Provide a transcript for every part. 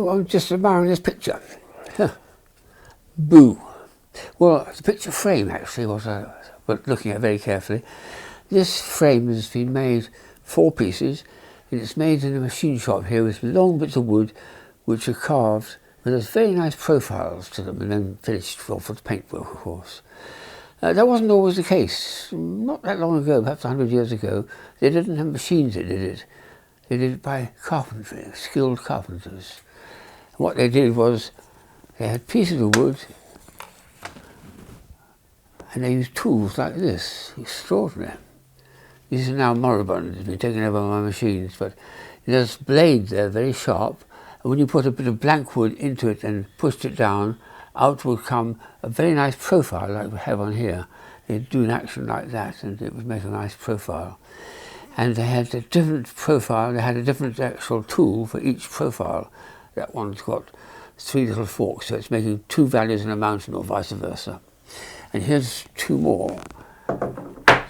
Oh, I'm just admiring this picture. Huh. Boo. Well, the picture frame actually was, but looking at it very carefully, this frame has been made 4 pieces, and it's made in a machine shop here with long bits of wood which are carved, and there's very nice profiles to them, and then finished off with paintwork, of course. That wasn't always the case. Not that long ago, perhaps 100 years ago, they didn't have machines that did it. They did it by carpentry, skilled carpenters. What they did was they had pieces of wood and they used tools like this. Extraordinary. These are now moribund, it's been taken over by machines, but there's a blade there, very sharp, and when you put a bit of blank wood into it and pushed it down, out would come a very nice profile like we have on here. They'd do an action like that and it would make a nice profile. And they had a different profile, they had a different actual tool for each profile. That one's got 3 little forks, so it's making 2 values in a mountain or vice versa. And here's 2 more.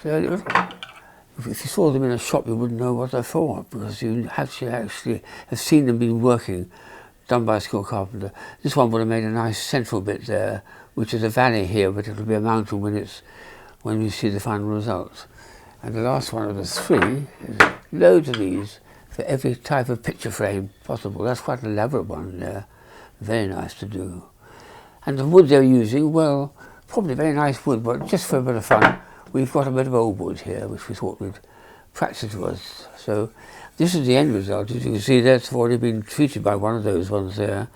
So if you saw them in a shop, you wouldn't know what they're for, because you actually have seen them being working, done by a skilled carpenter. This one would have made a nice central bit there, which is a valley here, but it'll be a mountain when we see the final result. And the last one of the 3 is loads of these for every type of picture frame possible. That's quite an elaborate one there. Very nice to do. And the wood they're using, well, probably very nice wood, but just for a bit of fun, we've got a bit of old wood here, which we thought we'd practice with. So this is the end result. As you can see, that's already been treated by one of those ones there.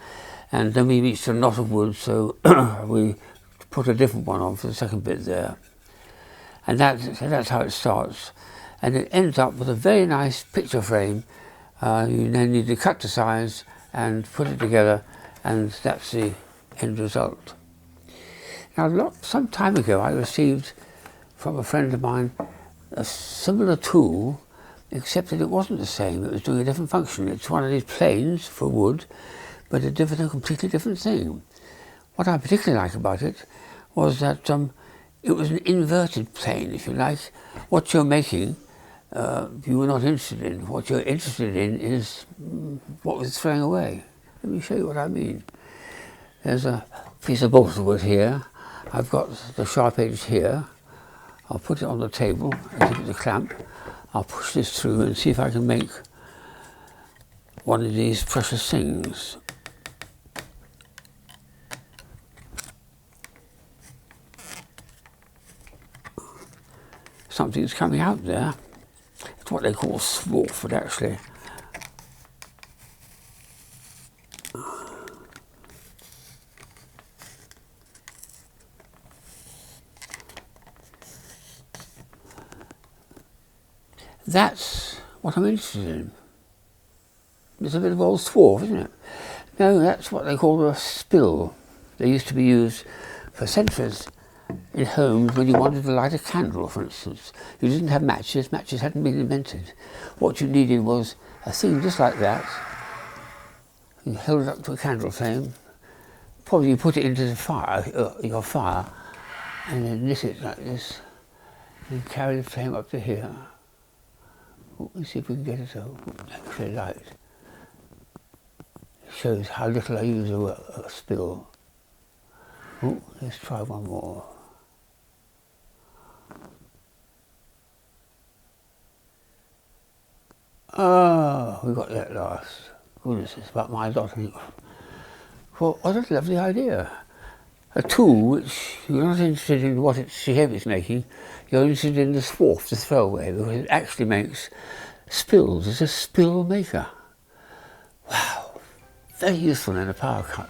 And then we reached a knot of wood, so we put a different one on for the second bit there. And that's how it starts. And it ends up with a very nice picture frame. You then need to cut to size and put it together, and that's the end result. Now, some time ago, I received from a friend of mine a similar tool, except that it wasn't the same. It was doing a different function. It's one of these planes for wood, but it did a completely different thing. What I particularly like about it was that it was an inverted plane, if you like. What you're making, you were not interested in. What you're interested in is what was throwing away. Let me show you what I mean. There's a piece of balsa wood here. I've got the sharp edge here. I'll put it on the table and give it a clamp. I'll push this through and see if I can make one of these precious things. Something's coming out there. It's what they call swarf, but actually that's what I'm interested in. It's a bit of old swarf, isn't it? No, that's what they call a spill. They used to be used for centuries in homes when you wanted to light a candle, for instance. You didn't have matches, matches hadn't been invented. What you needed was a thing just like that. You held it up to a candle flame, probably you put it into the fire, your fire, and then lit it like this, and carry the flame up to here. Let's see if we can get it so actually light. It shows how little I use a spill. Oh, let's try one more. Oh, we got that last. Goodness, it's about my lot. Well, what a lovely idea. A tool which you're not interested in what shape it's making, you're interested in the swarf, the throwaway, because it actually makes spills. It's a spill maker. Wow, very useful in a power cut.